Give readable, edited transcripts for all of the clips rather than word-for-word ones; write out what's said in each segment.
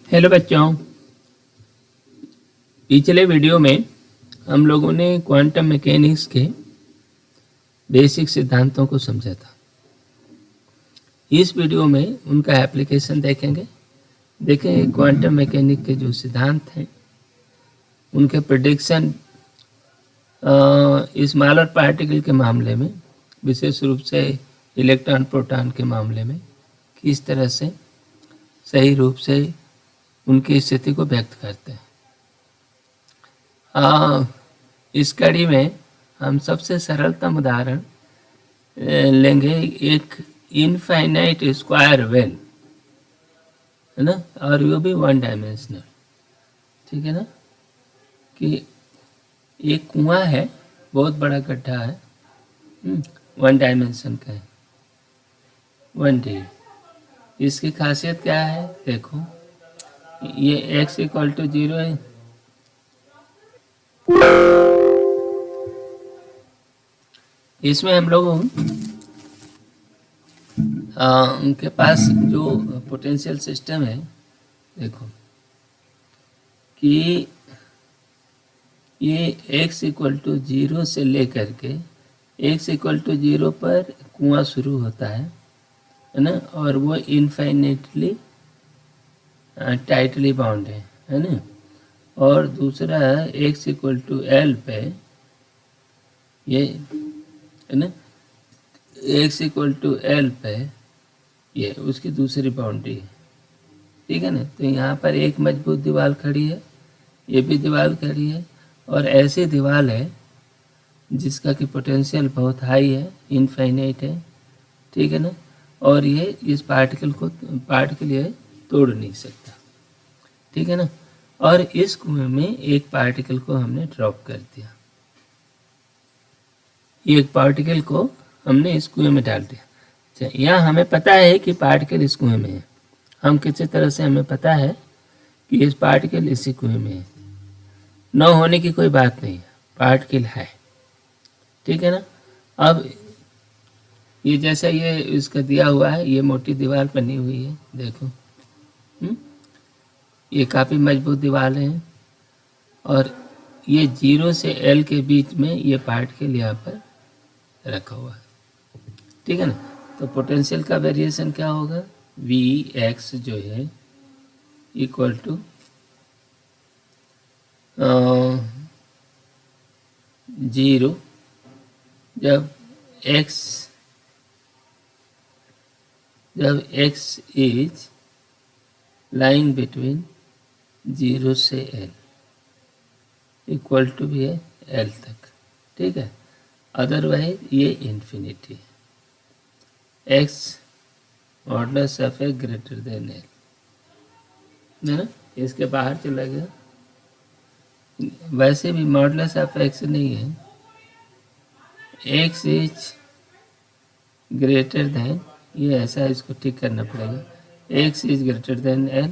Hello बच्चों, पिछले video में हम लोगों ने क्वांटम मैकेनिक्स के बेसिक सिद्धांतों को समझा था। इस वीडियो में उनका एप्लीकेशन देखेंगे। देखें क्वांटम मैकेनिक के जो सिद्धांत हैं उनके प्रेडिक्शन स्मॉलर पार्टिकल के मामले में, विशेष रूप से इलेक्ट्रॉन प्रोटॉन के मामले में किस तरह से सही रूप से उनकी स्थिति को व्यक्त करते हैं। इस कड़ी में हम सबसे सरलतम उदाहरण लेंगे एक इनफाइनाइट स्क्वायर वेल, है ना, और वो भी वन डायमेंशनल। ठीक है ना, कि एक कुआं है, बहुत बड़ा गड्ढा है, वन डायमेंशन का है, 1D। इसकी खासियत क्या है देखो, ये x = 0 है, इसमें हम लोग उनके पास जो पोटेंशियल सिस्टम है, देखो कि ये x = 0 से लेकर के x = 0 पर कुआं शुरू होता है ना, और वो इनफाइनेटली टाइटली बाउंड है ना। और दूसरा x = L पे ये, है ना, x = L पे ये उसकी दूसरी बाउंड्री है। ठीक है ना, तो यहाँ पर एक मजबूत दीवार खड़ी है, ये भी दीवार खड़ी है, और ऐसी दीवार है जिसका कि पोटेंशियल बहुत हाई है, इनफाइनाइट है। ठीक है ना, और ये इस पार्टिकल ये तोड़ नहीं सकता। ठीक है ना, और इस कुएं में एक पार्टिकल को हमने ड्रॉप कर दिया, एक पार्टिकल को हमने इस कुएं में डाल दिया। अच्छा, यहाँ हमें पता है कि पार्टिकल इस कुएं में है। हम किसी तरह से हमें पता है कि इस पार्टिकल इसी कुएं में है, न होने की कोई बात नहीं है, पार्टिकल है। ठीक है ना, अब ये जैसा ये इसका दिया हुआ है, ये मोटी दीवार बनी हुई है, देखो ये काफ़ी मजबूत दीवार है, और ये 0 से L के बीच में ये पार्टिकल यहाँ पर रखा हुआ है। ठीक है ना, तो पोटेंशियल का वेरिएशन क्या होगा, Vx जो है = 0 जब x इज लाइंग बिटवीन 0 से L = भी है L तक। ठीक है, अदरवाइज ये इन्फिनिटी है, x modulus of x greater than L, है ना, इसके बाहर चला गया। वैसे भी मॉडुलस ऑफ x नहीं है, x इज ग्रेटर देन, ये ऐसा इसको ठीक करना पड़ेगा, x is greater than L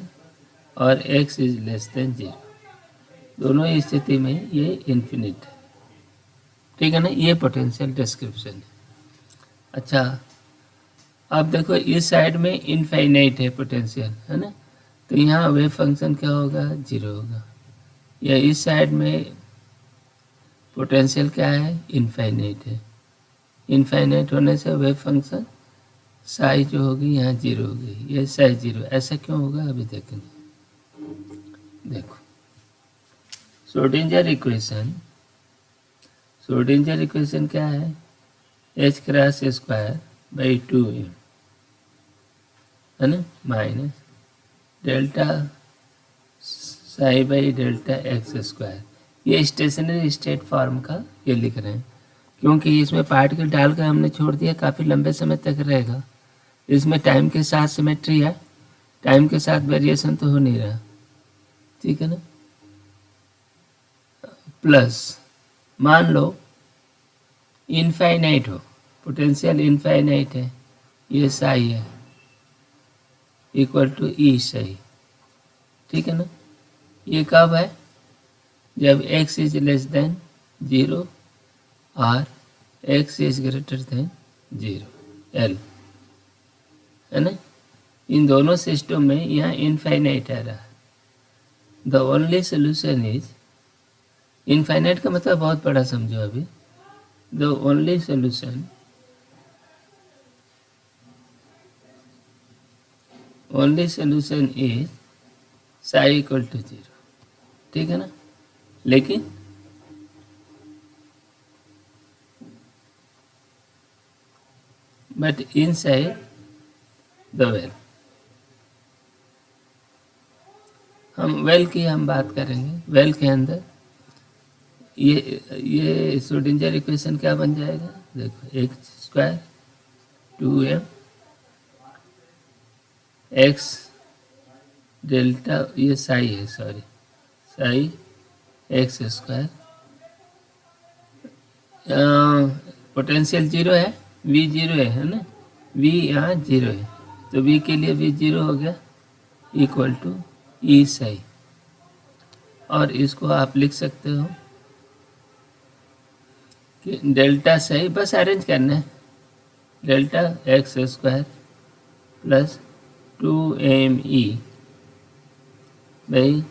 और x इज लेस देन 0, दोनों स्थिति में ये इन्फिनिट है। ठीक है ना, ये पोटेंशियल डिस्क्रिप्शन है। अच्छा, अब देखो इस साइड में इनफाइनाइट है पोटेंशियल, है ना, तो यहाँ वेव फंक्शन क्या होगा, 0 होगा। या इस साइड में पोटेंशियल क्या है, इनफाइनाइट है, इनफाइनाइट होने से वेव फंक्शन साई जो होगी यहाँ 0 होगी, ये साई 0। ऐसा क्यों होगा अभी देखेंगे। देखो श्रोडिंगर इक्वेशन क्या है, h²/2m, है ना, माइनस डेल्टा साई/डेल्टा x²। ये स्टेशनरी स्टेट फॉर्म का ये लिख रहे हैं, क्योंकि इसमें पार्टिकल डालकर हमने छोड़ दिया, काफ़ी लंबे समय तक रहेगा। इसमें टाइम के साथ सिमेट्री है, टाइम के साथ वेरिएशन तो हो नहीं रहा। ठीक है ना, प्लस मान लो इनफाइनाइट हो, पोटेंशियल इनफाइनाइट है, ये साई है = E साई। ठीक है ना, ये कब है, जब x इज लेस देन 0 और x is greater than 0 L, है ना। इन दोनों सिस्टम में यहाँ इनफाइनाइट आ रहा है, the only solution is, infinite का मतलब बहुत बड़ा समझो अभी, the only solution is psi equal to 0, ठीक है ना। लेकिन बट इनसाइड द वेल, हम वेल की हम बात करेंगे। वेल के अंदर ये श्रोडिंगर इक्वेशन क्या बन जाएगा, देखो x² 2m x डेल्टा, ये साई है, सॉरी साई x², पोटेंशियल 0 है, v 0 है ना, v यहाँ 0 है, तो v के लिए v 0 हो गया इक्वल टू ई साई। और इसको आप लिख सकते हो कि डेल्टा साई, बस अरेंज करना है, delta x² plus 2me by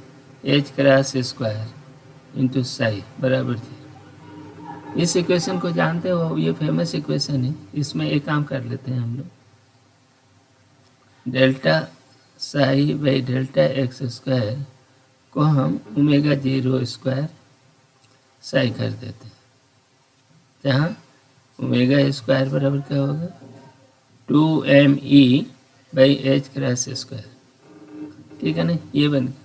h² into Sai बराबर 0। इस इक्वेशन को जानते हो, ये फेमस इक्वेशन है। इसमें एक काम कर लेते हैं हम लोग, delta psi by delta x² को हम ओमेगा 0² साई कर देते हैं, जहाँ ओमेगा स्क्वायर बराबर क्या होगा 2me बाई h², ठीक है ना, ये बन गया।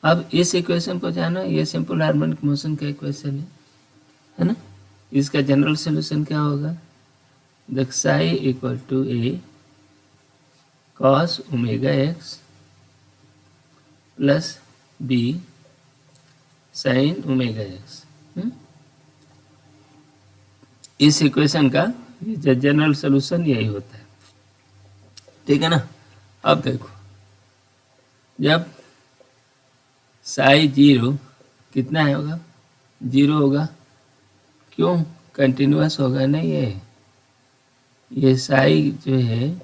अब इस इक्वेशन को जानो, ये सिंपल हार्मोनिक मोशन का इक्वेशन है ना। इसका जनरल सॉल्यूशन क्या होगा, देख psi equal to A cos omega x plus B sine omega x। इस इक्वेशन का जनरल सॉल्यूशन यही होता है, ठीक है ना। अब देखो, जब साई 0 कितना है होगा, 0 होगा, क्यों, कंटिन्यूअस होगा ना, ये साई जो है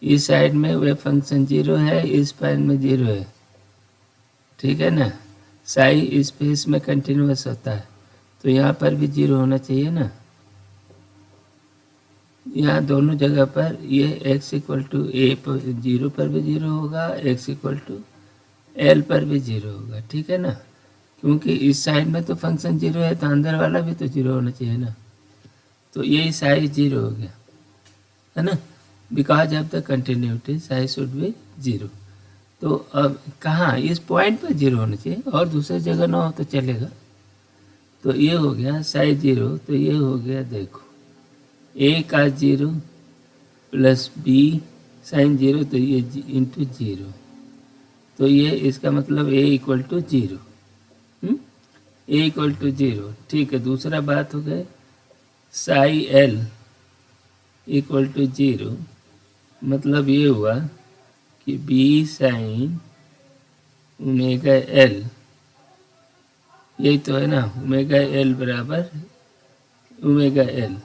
इस साइड में वे फंक्शन 0 है, इस साइड में 0 है, ठीक है ना। साई स्पेस में कंटिन्यूअस होता है, तो यहाँ पर भी 0 होना चाहिए ना। यहाँ दोनों जगह पर ये x इक्वल टू ए पर 0 पर भी 0 होगा, x इक्वल टू एल पर भी 0 होगा, ठीक है ना। क्योंकि इस साइड में तो फंक्शन 0 है, तो अंदर वाला भी तो 0 होना चाहिए ना। तो यही साई 0 हो गया, है ना, because of the continuity Sai should be 0। तो अब कहाँ, इस पॉइंट पर 0 होना चाहिए, और दूसरी जगह ना हो तो चलेगा। तो ये हो गया साई 0, तो ये हो गया, देखो a का 0 प्लस b साइन 0, तो ये इंटू 0, तो ये इसका मतलब a equal to 0, a equal to 0, ठीक है। दूसरा बात हो गया साई l इक्वल टू 0, मतलब ये हुआ कि b साइन ओमेगा l, यही तो है ना, ओमेगा l बराबर ओमेगा l,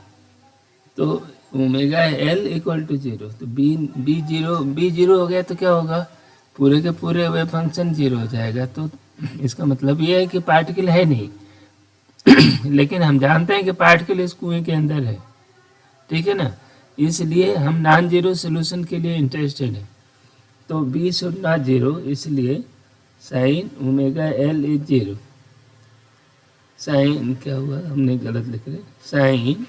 तो ओमेगा l इक्वल टू 0, तो b 0 हो गया, तो क्या होगा, पूरे के पूरे वे फंक्शन 0 हो जाएगा। तो इसका मतलब ये है कि पार्टिकल है नहीं लेकिन हम जानते हैं कि पार्टिकल इस कुएं के अंदर है, ठीक है ना। इसलिए हम नॉन जीरो सोल्यूशन के लिए इंटरेस्टेड है। तो b शुड नॉट 0, इसलिए sine omega l is 0। Sine क्या हुआ, हमने गलत लिख रहे, sine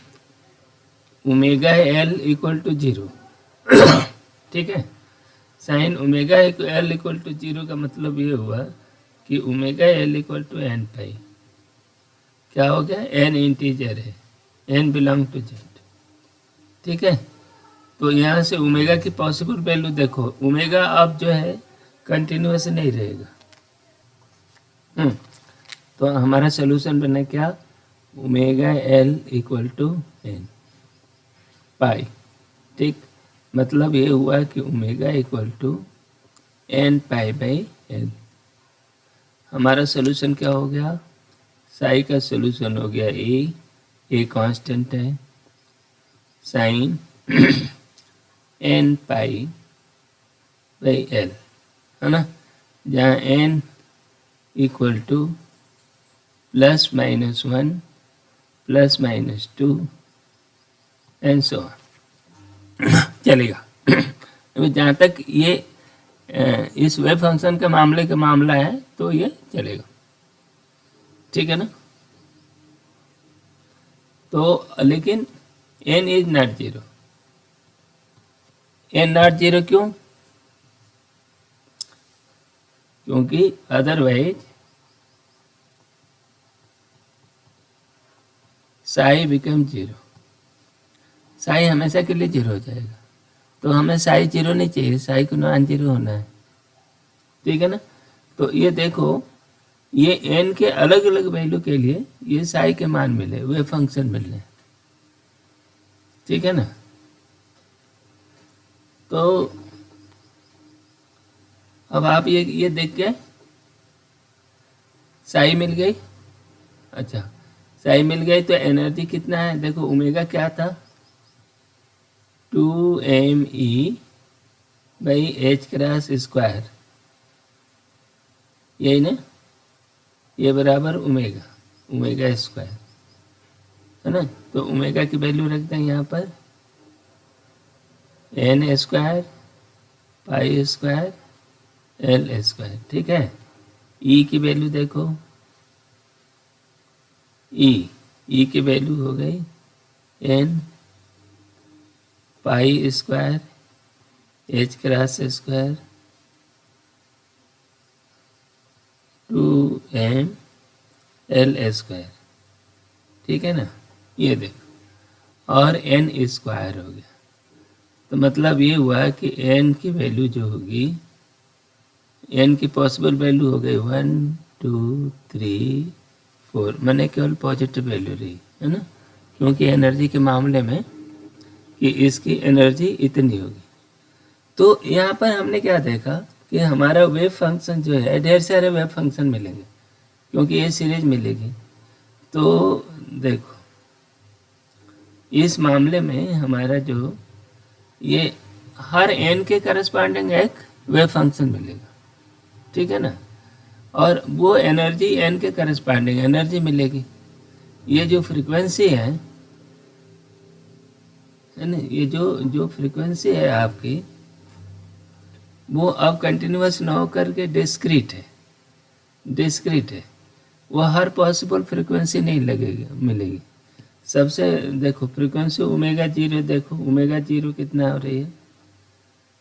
omega L equal to 0 ठीक है। Sine omega L equal to 0 का मतलब ये हुआ कि omega L equal to N pi, क्या हो गया, एन इंटीजर है, एन बिलोंग टू जेड, ठीक है। तो यहाँ से ओमेगा की पॉसिबल वैल्यू देखो, ओमेगा अब जो है कंटिन्यूअस नहीं रहेगा। तो हमारा सोल्यूशन बना क्या, omega L equal to N pi, ठीक। मतलब ये हुआ कि omega equal to N pi by N. हमारा सोल्यूशन क्या हो गया, साई का सोल्यूशन हो गया ए कांस्टेंट है, sine N pi by L, है ना, जहाँ n equal to +-1 +-2 and so on चलेगा। अभी जहाँ तक ये इस वेव फंक्शन के मामले का मामला है तो ये चलेगा, ठीक है ना। तो लेकिन n is not zero, n not zero क्यों? क्योंकि otherwise Sai become zero, Sai हमेशा के लिए जीरो हो जाएगा। तो हमें साई जीरो नहीं चाहिए, साई को नॉन जीरो होना है, ठीक है ना। तो ये देखो, ये n के अलग अलग वैल्यू के लिए ये साई के मान मिले, वे फंक्शन मिले, ठीक है ना। तो अब आप ये देख के साई मिल गई। अच्छा, साई मिल गई तो एनर्जी कितना है, देखो ओमेगा क्या था, 2me/h², यही ना, ये बराबर ओमेगा स्क्वायर, है ना। तो ओमेगा की वैल्यू रखते हैं यहाँ पर n² π² l², ठीक है। ई की वैल्यू देखो, ई की वैल्यू हो गई n π² h² 2m l², ठीक है ना। ये देखो, और n स्क्वायर हो गया, तो मतलब ये हुआ कि n की वैल्यू जो होगी, n की पॉसिबल वैल्यू हो गई 1 2 3 4, मैंने केवल पॉजिटिव वैल्यू रही, है ना, क्योंकि एनर्जी के मामले में कि इसकी एनर्जी इतनी होगी। तो यहाँ पर हमने क्या देखा कि हमारा वेव फंक्शन जो है, ढेर सारे वेव फंक्शन मिलेंगे क्योंकि ये सीरीज मिलेगी। तो देखो इस मामले में हमारा जो ये हर n के करस्पॉन्डिंग एक वेव फंक्शन मिलेगा, ठीक है ना, और वो एनर्जी n के करस्पॉन्डिंग एनर्जी मिलेगी। ये जो फ्रीक्वेंसी है ना, ये जो फ्रीक्वेंसी है आपकी, वो अब कंटिन्यूस ना होकर के डिस्क्रीट है, वो हर पॉसिबल फ्रीक्वेंसी नहीं लगेगी, मिलेगी। सबसे देखो फ्रीक्वेंसी ओमेगा जीरो, देखो ओमेगा जीरो कितना हो रही है,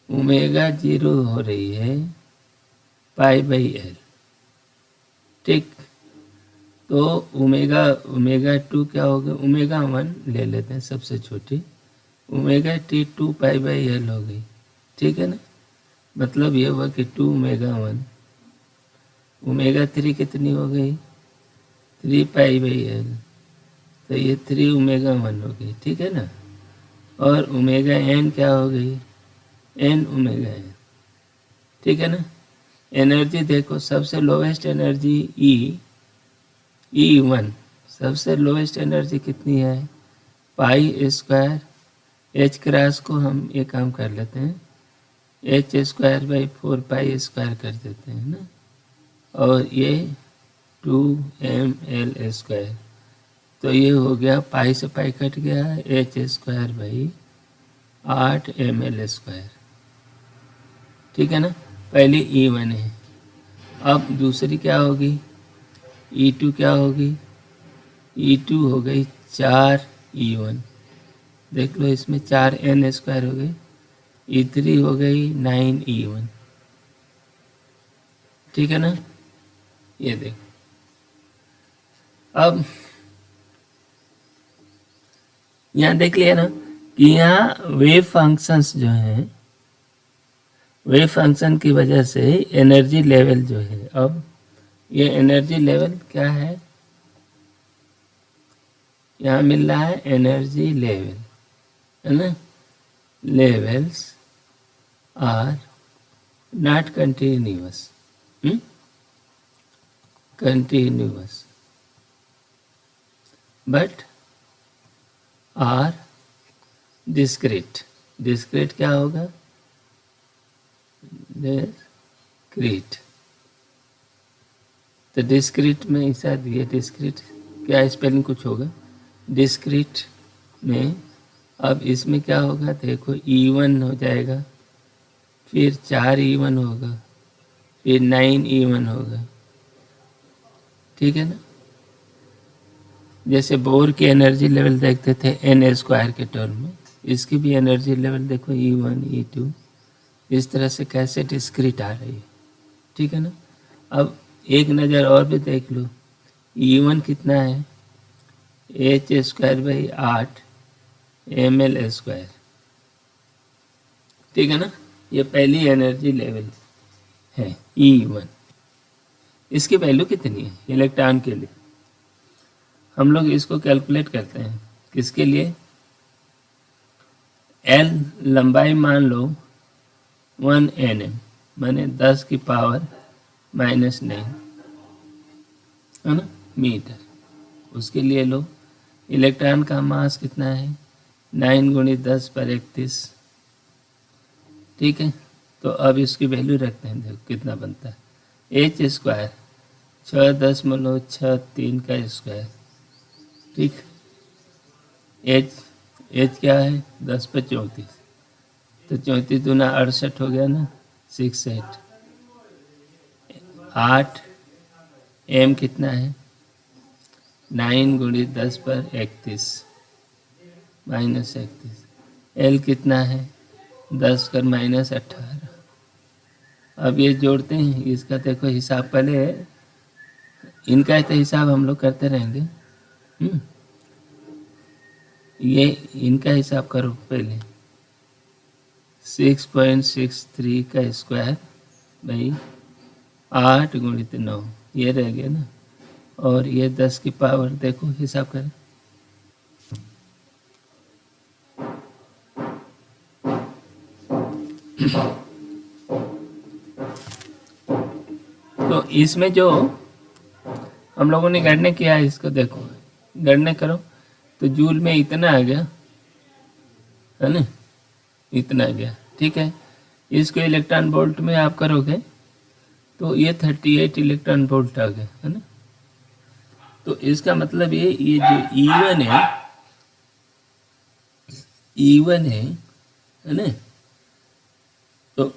ओमेगा जीरो हो रही है π/l, ठीक। तो ओमेगा 2 क्या होगा, ओमेगा 1 ले लेते हैं सबसे छोटी, ओमेगा t 2 π/l हो गई, ठीक है ना। मतलब ये हुआ कि 2 ओमेगा 1, ओमेगा 3 कितनी हो गई, 3 π/l, तो ये 3 ओमेगा 1 हो गई, ठीक है ना। और ओमेगा n क्या हो गई, n ओमेगा n, ठीक है ना। एनर्जी देखो, सबसे लोवेस्ट एनर्जी E1, सबसे लोवेस्ट एनर्जी कितनी है, π², h को हम ये काम कर लेते हैं, h²/4 π² कर देते हैं ना, और ये 2ml², तो ये हो गया, पाई से पाई कट गया, h² 8ml², ठीक है ना। पहली E1 है, अब दूसरी क्या होगी, E2 क्या होगी, E2 हो गई 4E1, देख लो इसमें 4n² हो गई, E3 हो गई 9E1, ठीक है ना। ये देखो, अब यहाँ देख लिया ना कि यहाँ वेव फंक्शंस जो हैं, वेव फंक्शन की वजह से एनर्जी लेवल जो है, अब ये एनर्जी लेवल क्या है, यहाँ मिल रहा है एनर्जी लेवल, है ना। Levels are not continuous, continuous but are discrete. Discrete क्या होगा, डिस्क्रीट। तो डिस्क्रीट में शायद ये डिस्क्रीट क्या स्पेलिंग कुछ होगा डिस्क्रीट में। अब इसमें क्या होगा देखो, E1 हो जाएगा, फिर 4 E1 होगा, फिर 9 E1 होगा, ठीक है ना। जैसे बोर की एनर्जी लेवल देखते थे Na² के टर्म में, इसकी भी एनर्जी लेवल देखो E1 E2 इस तरह से कैसे डिस्क्रीट आ रही है, ठीक है ना। अब एक नज़र और भी देख लो, E1 कितना है H²/8 ml², ठीक है ना। ये पहली एनर्जी लेवल है E1। इसकी वैल्यू कितनी है इलेक्ट्रॉन के लिए, हम लोग इसको कैलकुलेट करते हैं किसके लिए, L लंबाई मान लो 1 nm माने 10 की पावर -9 है ना मीटर। उसके लिए लो इलेक्ट्रॉन का मास कितना है 9 × 10⁻31, ठीक है। तो अब इसकी वैल्यू रखते हैं, देखो कितना बनता है H² 6.63 का स्क्वायर, ठीक। H क्या है 10/34, तो 34 दूना 68 हो गया ना 68। 8 m कितना है 9 × 10⁻31 -31। L कितना है 10 कर -18। अब ये जोड़ते हैं, इसका देखो हिसाब, पहले इनका तो हिसाब हम लोग करते रहेंगे। ये इनका हिसाब करो पहले, 6.63 का स्क्वायर भाई 8 × 9 ये रह गया ना, और ये 10 की पावर देखो हिसाब करें, तो इसमें जो हम लोगों ने गणना किया है इसको देखो, गणना करो तो जूल में इतना आ गया है ना, इतना आ गया, ठीक है। इसको इलेक्ट्रॉन वोल्ट में आप करोगे तो ये 38 इलेक्ट्रॉन वोल्ट आ गया है ना। तो इसका मतलब ये जो E1 है, E1 है ना, तो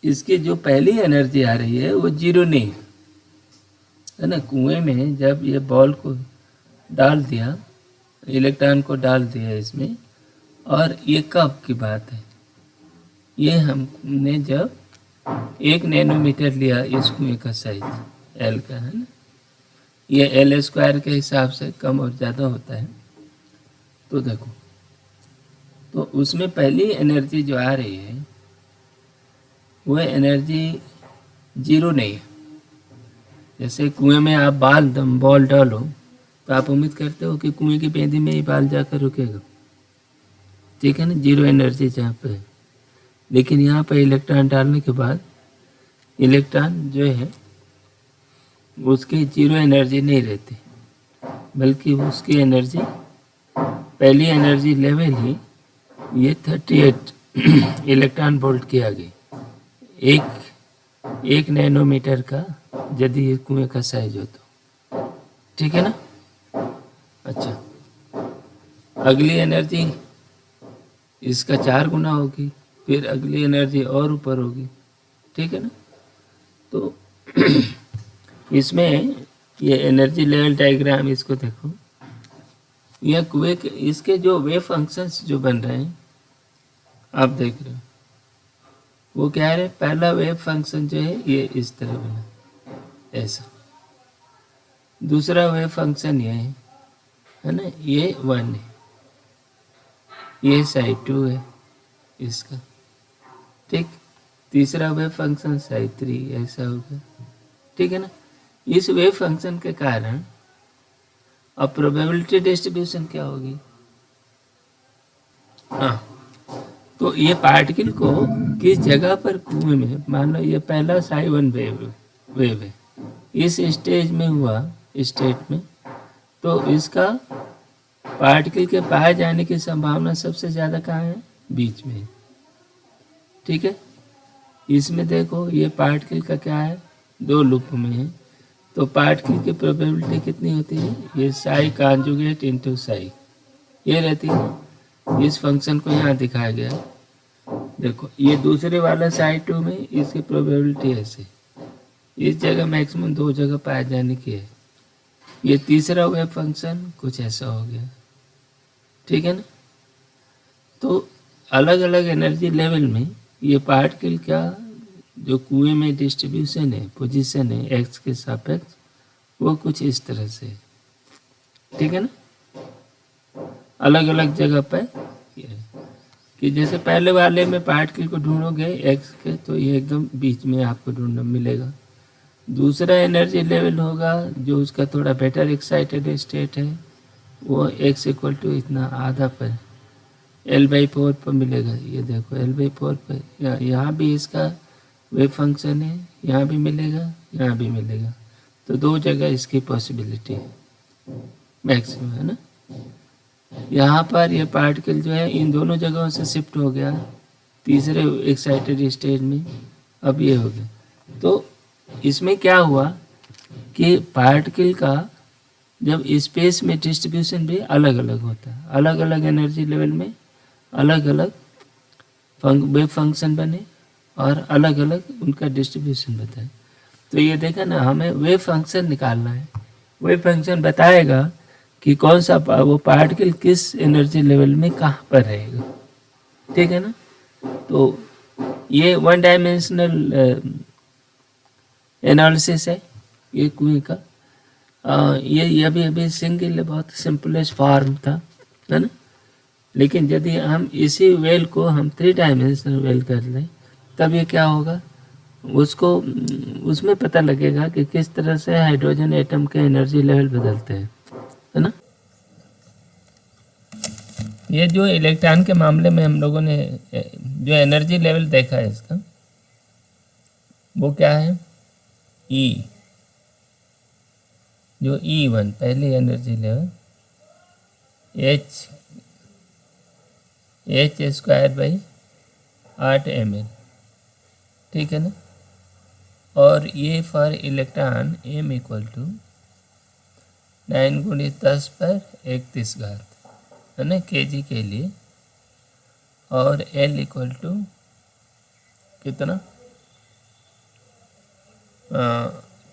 इसकी जो पहली एनर्जी आ रही है वो 0 नहीं है ना। कुएं में जब ये बॉल को डाल दिया, इलेक्ट्रॉन को डाल दिया इसमें, और ये कब की बात है, ये हमने जब 1 नैनोमीटर लिया इस कुएं का साइज L का है ना, ये L² के हिसाब से कम और ज़्यादा होता है। तो देखो, तो उसमें पहली एनर्जी जो आ रही है वह एनर्जी 0 नहीं है। जैसे कुएं में आप बॉल डालो तो आप उम्मीद करते हो कि कुएं की बेंदी में ही बाल जाकर रुकेगा, ठीक है ना, 0 एनर्जी जहाँ पे है। लेकिन यहाँ पर इलेक्ट्रॉन डालने के बाद इलेक्ट्रॉन जो है उसकी 0 एनर्जी नहीं रहती, बल्कि उसकी एनर्जी पहली एनर्जी लेवल ही ये 38 इलेक्ट्रॉन वोल्ट की आ गई, एक नैनोमीटर का यदि ये कुएं का साइज हो तो, ठीक है ना। अच्छा, अगली एनर्जी इसका 4 गुना होगी, फिर अगली एनर्जी और ऊपर होगी, ठीक है ना। तो इसमें ये एनर्जी लेवल डायग्राम इसको देखो, यह कुएं के इसके जो वेव फंक्शंस जो बन रहे हैं आप देख रहे हो, वो क्या है, पहला वेव फंक्शन जो है ये इस तरह बना ऐसा, दूसरा वेव फंक्शन ये है ना, ये 1 है, ये साइड 2 है इसका, ठीक। तीसरा वेव फंक्शन साइड 3 ऐसा होगा, ठीक है ना। इस वेव फंक्शन के कारण अब प्रोबेबिलिटी डिस्ट्रीब्यूशन क्या होगी, हाँ, तो ये पार्टिकल को किस जगह पर कुएं में, मान लो ये पहला साई1 वेव है, इस स्टेज में हुआ स्टेट में, तो इसका पार्टिकल के पाए जाने की संभावना सबसे ज़्यादा कहाँ है, बीच में, ठीक है। इसमें देखो ये पार्टिकल का क्या है, 2 लूप में है, तो पार्टिकल की प्रोबेबिलिटी कितनी होती है, ये साई कॉन्जुगेट इनटू साई ये रहती है ना। इस फंक्शन को यहाँ दिखाया गया, देखो ये दूसरे वाला साई 2 में इसकी प्रोबेबिलिटी ऐसे, इस जगह मैक्सिमम 2 जगह पाए जाने की है। ये तीसरा वेव फंक्शन कुछ ऐसा हो गया, ठीक है ना। तो अलग अलग एनर्जी लेवल में ये पार्टिकल का जो कुएं में डिस्ट्रीब्यूशन है, पोजीशन है एक्स के सापेक्ष, वो कुछ इस तरह से, ठीक है ना। अलग अलग जगह पर कि जैसे पहले वाले में पार्टिकल को ढूंढोगे एक्स के, तो ये एकदम बीच में आपको ढूंढना मिलेगा। दूसरा एनर्जी लेवल होगा जो उसका थोड़ा बेटर एक्साइटेड स्टेट है, वो एक्स इक्वल टू इतना आधा पर L/4 पर मिलेगा। ये देखो L/4 पर यहाँ भी इसका वेव फंक्शन है, यहाँ भी मिलेगा, यहाँ भी मिलेगा, तो 2 जगह इसकी पॉसिबिलिटी है मैक्सिमम, है ना। यहाँ पर ये पार्टिकल जो है इन दोनों जगहों से शिफ्ट हो गया तीसरे एक्साइटेड स्टेज में, अब ये हो गया। तो इसमें क्या हुआ कि पार्टिकल का जब स्पेस में डिस्ट्रीब्यूशन भी अलग अलग होता है, अलग अलग एनर्जी लेवल में अलग अलग वेव फंक्शन बने और अलग अलग उनका डिस्ट्रीब्यूशन बताए। तो ये देखा ना, हमें वेव फंक्शन निकालना है, वेव फंक्शन बताएगा कि कौन सा वो पार्टिकल किस एनर्जी लेवल में कहाँ पर रहेगा, ठीक है ना। तो ये 1 डायमेंशनल एनालिसिस है ये कुएं का। ये अभी सिंगल बहुत सिंपलेस्ट फॉर्म था, है ना। लेकिन यदि हम इसी वेल को हम 3 डायमेंशनल वेल कर लें, तब ये क्या होगा, उसको उसमें पता लगेगा कि किस तरह से हाइड्रोजन एटम के एनर्जी लेवल बदलते हैं, है ना। ये जो इलेक्ट्रॉन के मामले में हम लोगों ने जो एनर्जी लेवल देखा है इसका, वो क्या है, ई, जो E1 पहली एनर्जी लेवल h²/8ml, ठीक है ना। और ये for electron m equal to 9 × 10⁻31 है ना kg के लिए, और L इक्वल टू कितना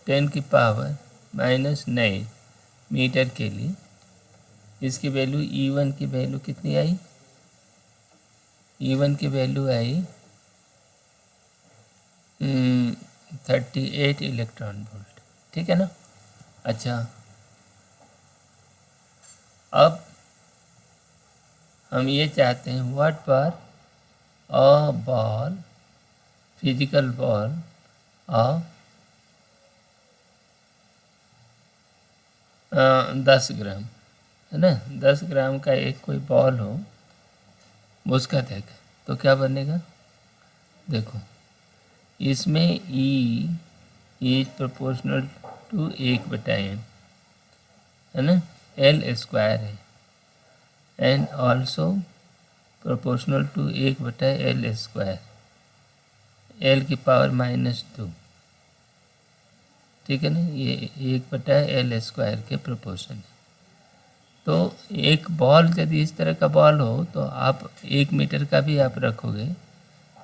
10⁻⁹ मीटर के लिए। इसकी वैल्यू E1 की वैल्यू कितनी आई, E1 की वैल्यू आई 38 इलेक्ट्रॉन वोल्ट, ठीक है ना। अच्छा, अब हम ये चाहते हैं what for a ball, physical ball of 10 ग्राम, है ना, 10 ग्राम का एक कोई बॉल हो, उसका देख तो क्या बनेगा, देखो इसमें E is proportional to 1/m, है ना, L² है, and also proportional to 1/L², L की पावर -2, ठीक है ना। ये 1/L² के प्रोपोर्शन है। तो एक बॉल यदि इस तरह का बॉल हो तो आप 1 मीटर का भी आप रखोगे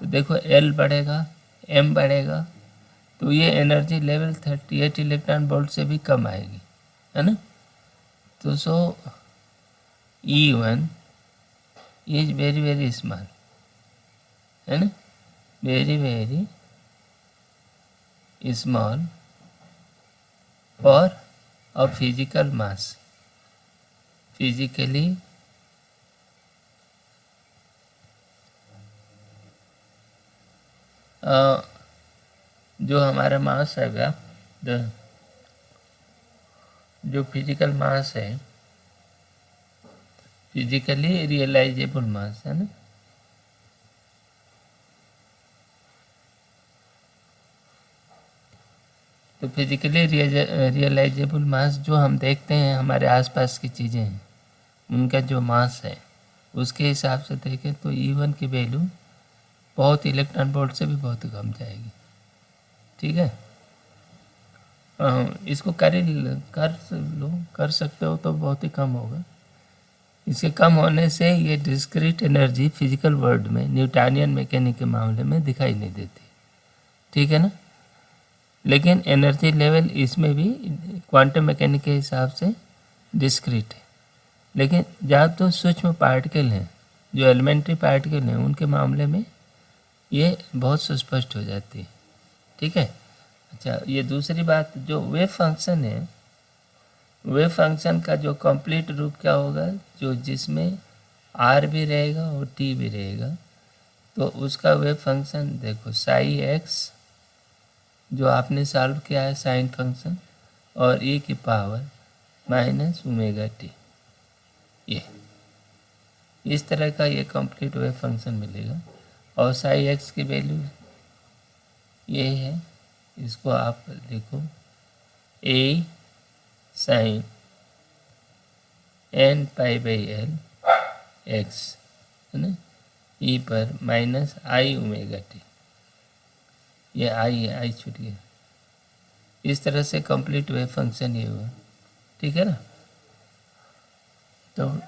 तो देखो L बढ़ेगा, M बढ़ेगा, तो ये एनर्जी लेवल 38 इलेक्ट्रॉन वोल्ट से भी कम आएगी, है ना। तो सो E1 is very very small, है ना, very very small for a physical mass, physically जो हमारा मास हैगा, जो फिजिकल मास है, फिजिकली रियलाइजेबल मास, है ना। तो फिजिकली रियलाइजेबल मास जो हम देखते हैं हमारे आसपास की चीज़ें हैं, उनका जो मास है उसके हिसाब से देखें तो E1 की वैल्यू बहुत इलेक्ट्रॉन वोल्ट से भी बहुत कम जाएगी। ठीक है, इसको कर सकते हो तो बहुत ही कम होगा। इसके कम होने से ये डिस्क्रीट एनर्जी फिजिकल वर्ल्ड में न्यूटनियन मैकेनिक के मामले में दिखाई नहीं देती। ठीक है ना, लेकिन एनर्जी लेवल इसमें भी क्वांटम मैकेनिक के हिसाब से डिस्क्रीट है। लेकिन जहाँ तो सूक्ष्म पार्टिकल हैं, जो एलिमेंट्री पार्टिकल हैं, उनके मामले में ये बहुत सुस्पष्ट हो जाती है। ठीक है, अच्छा, ये दूसरी बात, जो वेव फंक्शन है, वेव फंक्शन का जो कंप्लीट रूप क्या होगा, जो जिसमें आर भी रहेगा और टी भी रहेगा, तो उसका वेव फंक्शन देखो साई एक्स जो आपने सॉल्व किया है साइन फंक्शन, और e की पावर माइनस ओमेगा टी, ये इस तरह का ये कंप्लीट वेव फंक्शन मिलेगा। और साई एक्स की वैल्यू यही है, इसको आप देखो A sine N pi by L X है ना, ई पर माइनस आई ओमेगा टी, ये आई है, आई छूट गया। इस तरह से कंप्लीट वेव फंक्शन ये हुआ। ठीक है ना, तो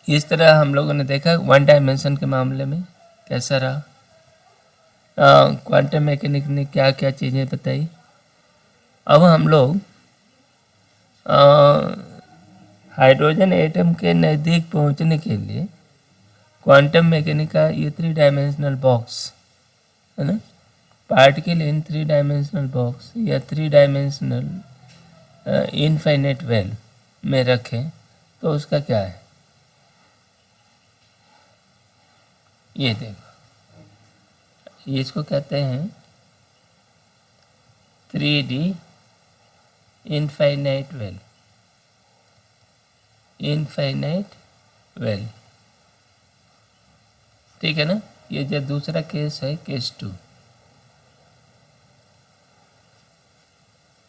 इस तरह हम लोगों ने देखा वन डायमेंशन के मामले में कैसा रहा, क्वांटम मैकेनिक ने क्या क्या चीज़ें बताई। अब हम लोग हाइड्रोजन एटम के नज़दीक पहुंचने के लिए क्वांटम मैकेनिक का ये 3 डायमेंशनल बॉक्स है ना, पार्टिकल इन 3 डायमेंशनल बॉक्स या 3 डायमेंशनल इनफाइनाइट वेल में रखें, तो उसका क्या है, ये देखो, इसको कहते हैं 3D infinite well, infinite well. ठीक है ना, ये जो दूसरा केस है केस 2,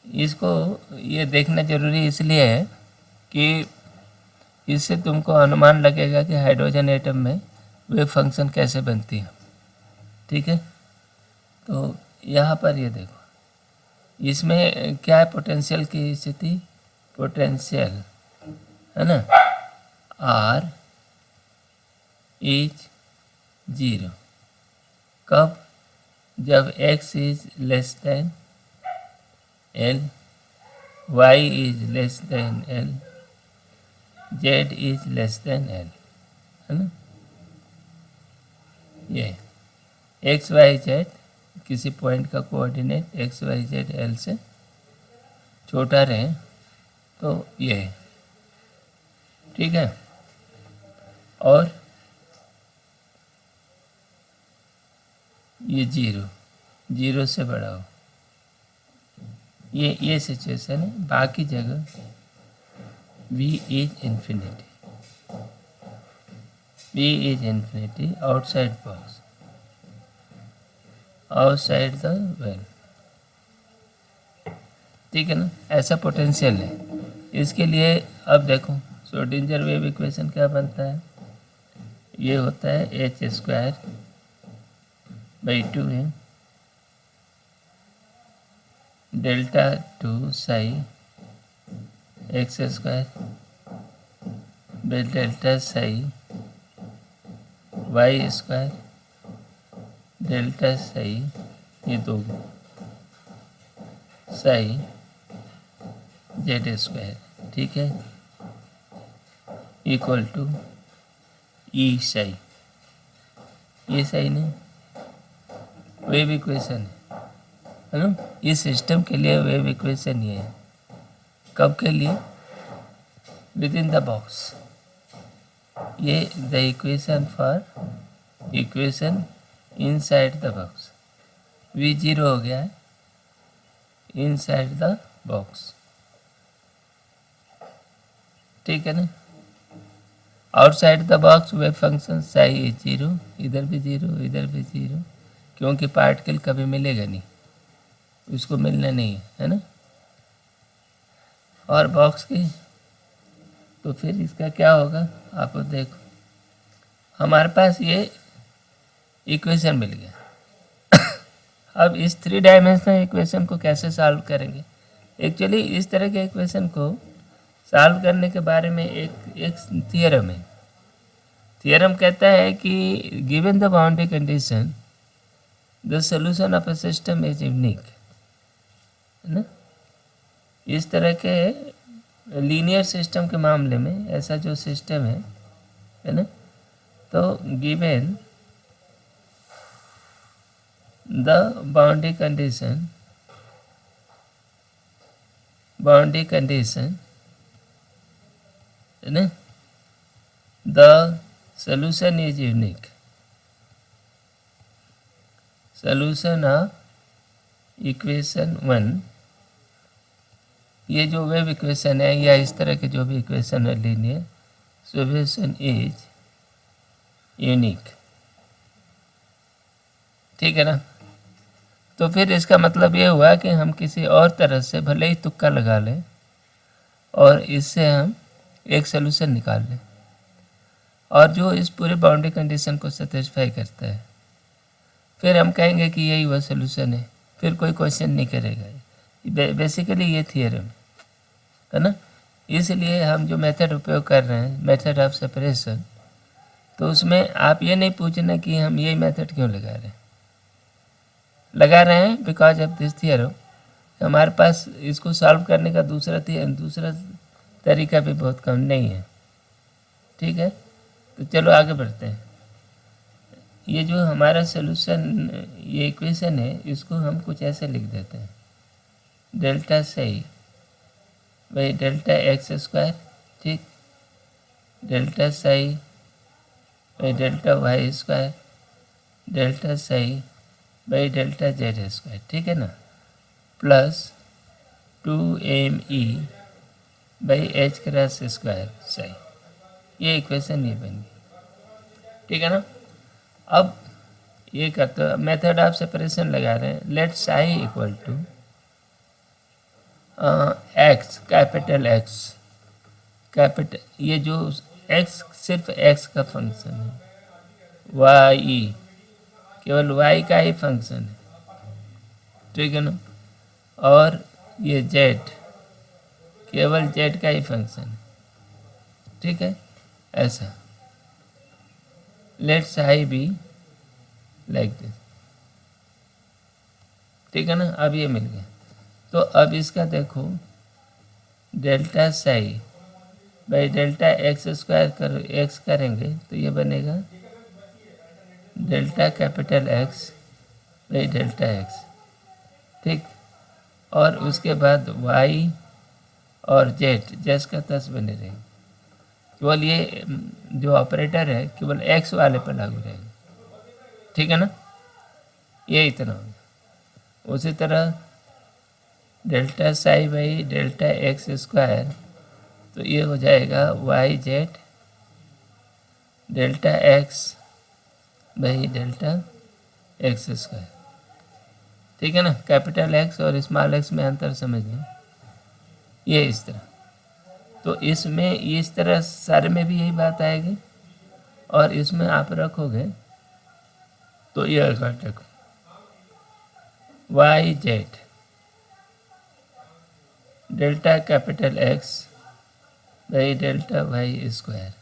इसको ये देखना जरूरी इसलिए है कि इससे तुमको अनुमान लगेगा कि हाइड्रोजन एटम में वेव फंक्शन कैसे बनती है। ठीक है, तो यहाँ पर ये देखो, इसमें क्या है, पोटेंशियल की स्थिति, पोटेंशियल है ना, आर इज 0, कब, जब x is less than L, y is less than L, z is less than L, है ना, ये एक्स वाई जेड किसी पॉइंट का coordinate X Y Z L से छोटा रहे, तो ये है। ठीक है, और ये 0 से बड़ा हो, ये सिचुएशन है। बाकी जगह v is infinity, v is infinity outside box, outside the well. ठीक है ना, ऐसा पोटेंशियल है। इसके लिए अब देखो श्रोडिंगर वेव इक्वेशन क्या बनता है, ये होता है h²/2 है delta 2 Sai x² delta Sai y² delta Sai, ये 2 साई z², ठीक है, इक्वल टू ई साई, ये साई नहीं, वेव इक्वेशन है ना, इस सिस्टम के लिए वेव इक्वेशन ये है। कब के लिए, विद इन द बॉक्स, ये the equation for equation inside the box, v0 हो गया है इनसाइड द बॉक्स। ठीक है ना, outside the box wave function psi is 0, इधर भी 0 इधर भी 0, क्योंकि पार्टिकल कभी मिलेगा नहीं, उसको मिलना नहीं है ना, और बॉक्स की, तो फिर इसका क्या होगा आप देखो, हमारे पास ये इक्वेशन मिल गया। अब इस 3 डायमेंशनल इक्वेशन को कैसे सॉल्व करेंगे? एक्चुअली इस तरह के इक्वेशन को सॉल्व करने के बारे में एक थियरम है। थियरम कहता है कि given the boundary condition the solution of a system is unique, है ना। इस तरह के लीनियर सिस्टम के मामले में ऐसा जो सिस्टम है ना, तो गिवन द बाउंड्री कंडीशन है ना, the solution is unique. Solution of equation 1, ये जो वेव इक्वेशन है या इस तरह के जो भी इक्वेशन है लीनियर, सॉल्यूशन इज यूनिक। ठीक है ना। तो फिर इसका मतलब ये हुआ कि हम किसी और तरह से भले ही तुक्का लगा लें और इससे हम एक सॉल्यूशन निकाल लें, और जो इस पूरे बाउंड्री कंडीशन को सेटिस्फाई करता है, फिर हम कहेंगे कि यही वह सॉल्यूशन है, फिर कोई क्वेश्चन नहीं करेगा। बेसिकली ये थियरम है ना। इसलिए हम जो मेथड उपयोग कर रहे हैं, मेथड ऑफ सेपरेशन, तो उसमें आप ये नहीं पूछना कि हम यही मेथड क्यों लगा रहे हैं बिकॉज ऑफ दिस थियरम। हमारे पास इसको सॉल्व करने का दूसरा तरीका भी बहुत कम नहीं है। ठीक है, तो चलो आगे बढ़ते हैं। ये जो हमारा सॉल्यूशन, ये इक्वेशन है, इसको हम कुछ ऐसे लिख देते हैं, डेल्टा सही बाई डेल्टा एक्स स्क्वायर, ठीक, डेल्टा सही by delta Y square, delta सही बाई डेल्टा जेड स्क्वायर, ठीक है ना, plus 2me by H cross square सही। ये इक्वेशन ये बन गई। ठीक है ना। अब ये करते मेथड ऑफ सेपरेशन लगा रहे हैं। Let psi equal to X, capital X, capital, ये जो एक्स सिर्फ एक्स का फंक्शन है, वाई केवल वाई का ही फंक्शन है, ठीक है ना, और ये जेड केवल जेड का ही फंक्शन है, ठीक है, ऐसा। Let's I be like this, ठीक है ना। अब ये मिल गया। तो अब इसका देखो, delta psi by delta X square x करेंगे तो ये बनेगा delta capital X by delta x, ठीक, और उसके बाद वाई और जेड जैस का तस बने रहेंगे। केवल ये जो ऑपरेटर है केवल एक्स वाले पर लागू रहेगा, ठीक है ना। ये इतना होगा। उसी तरह delta psi by delta X square, तो ये हो जाएगा Y Z delta X by delta X square, ठीक है ना। कैपिटल एक्स और स्मॉल एक्स में अंतर समझ लो। ये इस तरह, तो इसमें इस तरह सारे में भी यही बात आएगी, और इसमें आप रखोगे तो ये देखो Y Z delta capital X by delta Y square,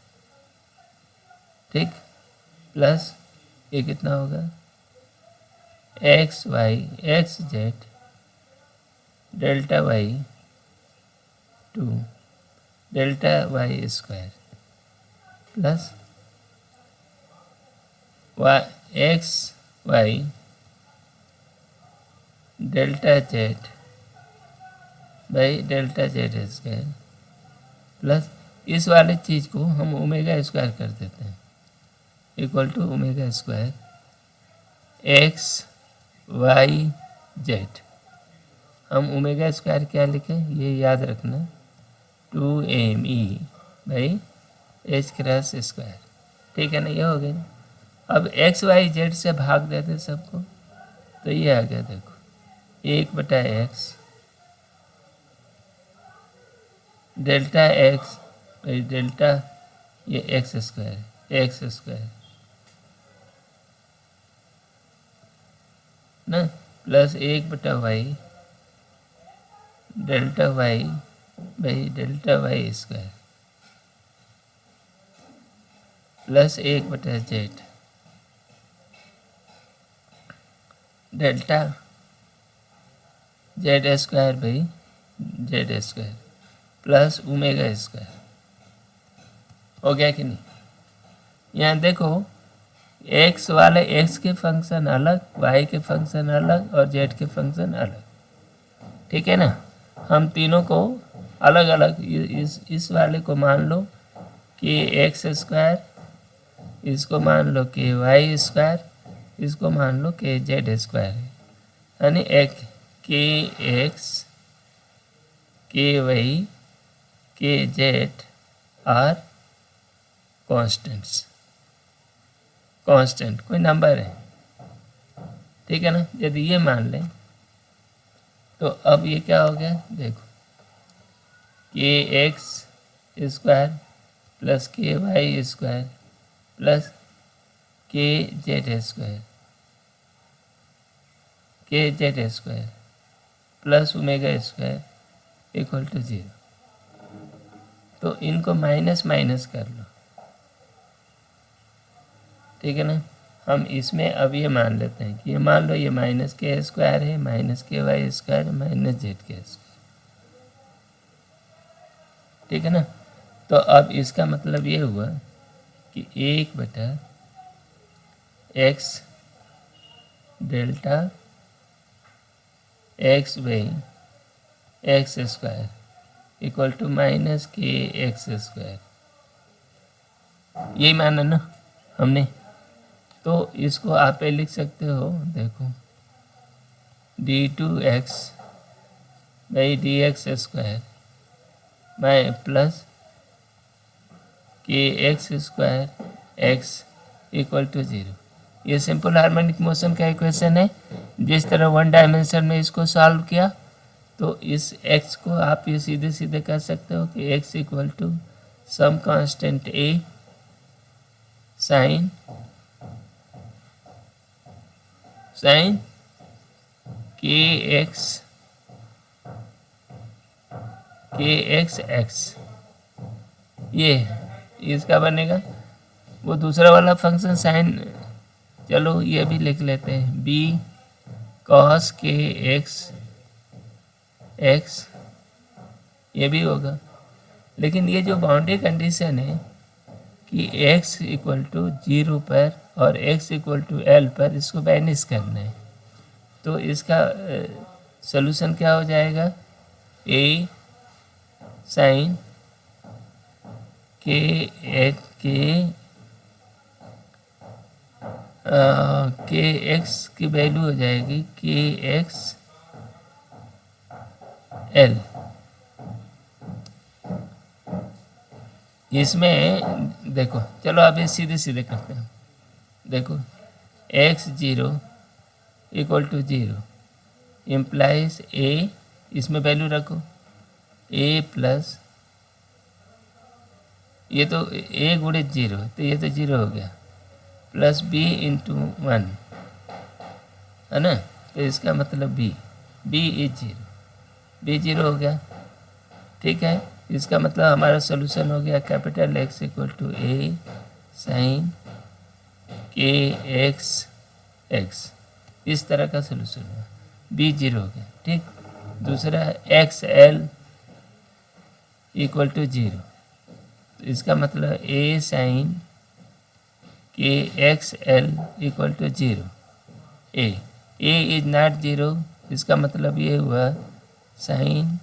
ठीक, प्लस ये कितना होगा X Y X Z delta Y to delta Y square plus Y X Y delta Z by delta Z square plus इस वाले चीज़ को हम omega square कर देते हैं, equal to omega square X Y Z. हम ओमेगा स्क्वायर क्या लिखें ये याद रखना, 2me by H cross square, ठीक है ना। ये हो गया। अब एक्स वाई जेड से भाग देते सबको, तो ये आ गया, देखो 1/x delta X by delta ये एक्स स्क्वायर ना, plus 1/y delta Y by delta Y square plus 1/z delta Z square by Z square plus omega square. हो गया कि नहीं? यहाँ देखो एक्स वाले एक्स के फंक्शन अलग, वाई के फंक्शन अलग और जेड के फंक्शन अलग, ठीक है ना। हम तीनों को अलग अलग इस वाले को मान लो कि एक्स स्क्वायर, इसको मान लो कि वाई स्क्वायर, इसको मान लो कि जेड स्क्वायर है, यानी एक के एक्स के वाई के जेड आर कॉन्स्टेंट्स, कांस्टेंट कोई नंबर है, ठीक है ना। यदि ये मान लें तो अब ये क्या हो गया, देखो K X square plus K Y square plus K Z square plus omega square equal to 0। तो इनको माइनस माइनस कर लो, ठीक है ना। हम इसमें अब ये मान लेते हैं कि ये मान लो ये माइनस के स्क्वायर है, माइनस के वाई स्क्वायर माइनस जेड के स्क्वायर, ठीक है ना। तो अब इसका मतलब ये हुआ कि 1/x delta X by X square equal to minus K X square, यही माना ना हमने। तो इसको आप लिख सकते हो, देखो d2x by D X square by plus K X square X equal to 0। ये सिंपल हार्मोनिक मोशन का इक्वेशन है। जिस तरह वन डायमेंशन में इसको सॉल्व किया तो इस x को आप ये सीधे सीधे कह सकते हो कि x equal to some constant a sine K X X, ये इसका बनेगा। वो दूसरा वाला फंक्शन साइन, चलो ये भी लिख लेते हैं, b कॉस के एक्स एक्स, ये भी होगा। लेकिन ये जो बाउंड्री कंडीशन है कि x इक्वल टू 0 पर और x इक्वल टू l पर इसको बैनिश करना है, तो इसका सॉल्यूशन क्या हो जाएगा, a साइन के एक्स की वैल्यू हो जाएगी के एक्स एल। इसमें देखो, चलो अब ये सीधे सीधे करते हैं। देखो x0 equal to 0 implies a, इसमें वैल्यू रखो a प्लस, ये तो a गुणे 0 तो ये तो 0 हो गया, प्लस b इंटू 1 है ना। तो इसका मतलब b इज 0, b 0 हो गया, ठीक है। इसका मतलब हमारा सोल्यूशन हो गया capital X equal to a sine K X X, इस तरह का सोल्यूशन हुआ, b 0 हो गया, ठीक। दूसरा XL इक्वल टू 0, तो इसका मतलब a sine K X L equal to 0, a is not 0, इसका मतलब ये हुआ sign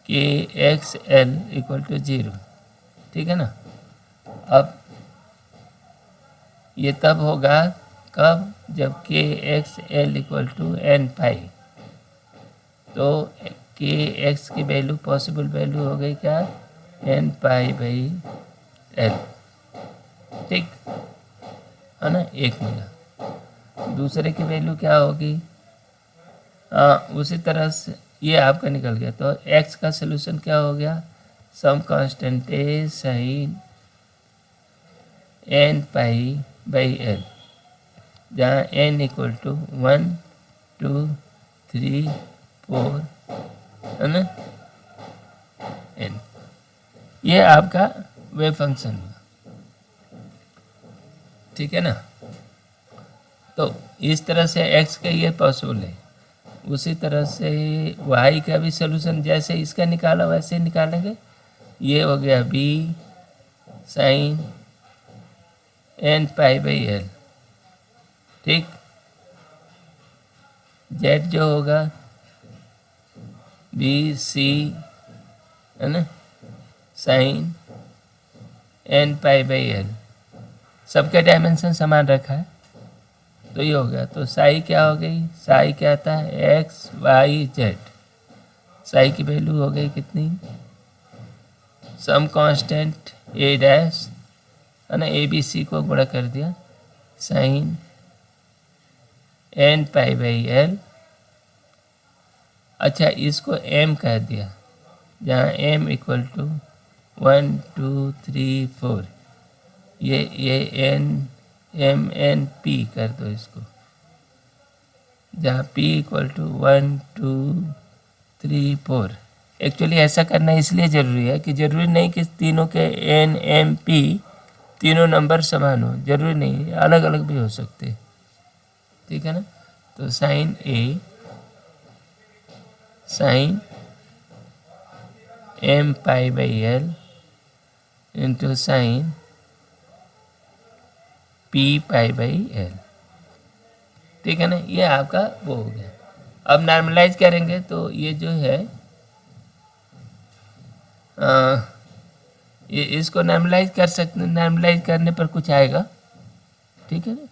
K X L equal to 0, ठीक है ना। अब ये तब होगा कब, जब K X L equal to N pi, तो के एक्स की वैल्यू पॉसिबल वैल्यू हो गई क्या, एन पाई बाई एल, ठीक है ना, 1 मिला। दूसरे की वैल्यू क्या होगी, उसी तरह से ये आपका निकल गया। तो x का सलूशन क्या हो गया, some constant A sine N pi by L, जहाँ n इक्वल टू 1 2 3 4 है ना n। ये आपका वेव फंक्शन हुआ, ठीक है ना। तो इस तरह से x का ये पॉसिबल है। उसी तरह से y का भी सोल्यूशन जैसे इसका निकाला वैसे ही निकालेंगे। ये हो गया b sine n pi by l, ठीक। z जो होगा b c है ना sine n pi by l। सबके डायमेंशन समान रखा है तो ये हो गया। तो साई क्या हो गई, साई क्या आता है एक्स वाई जेड। साई की वैल्यू हो गई कितनी, सम कांस्टेंट ए डैश है ना, ए बी सी को गुणा कर दिया sine n pi by l। अच्छा इसको m कह दिया, जहाँ m इक्वल टू 1 2 3 4, ये n m n p कर दो इसको, जहाँ p इक्वल टू 1 2 3 4। एक्चुअली ऐसा करना इसलिए ज़रूरी है कि ज़रूरी नहीं कि तीनों के n m p तीनों नंबर समान हो, ज़रूरी नहीं, अलग अलग भी हो सकते, ठीक है ना। तो sine a sine m pi by l into sine p pi by l, ठीक है ना। ये आपका वो हो गया। अब नॉर्मलाइज करेंगे तो ये जो है ये इसको नॉर्मलाइज कर सकते, नॉर्मलाइज करने पर कुछ आएगा, ठीक है ना।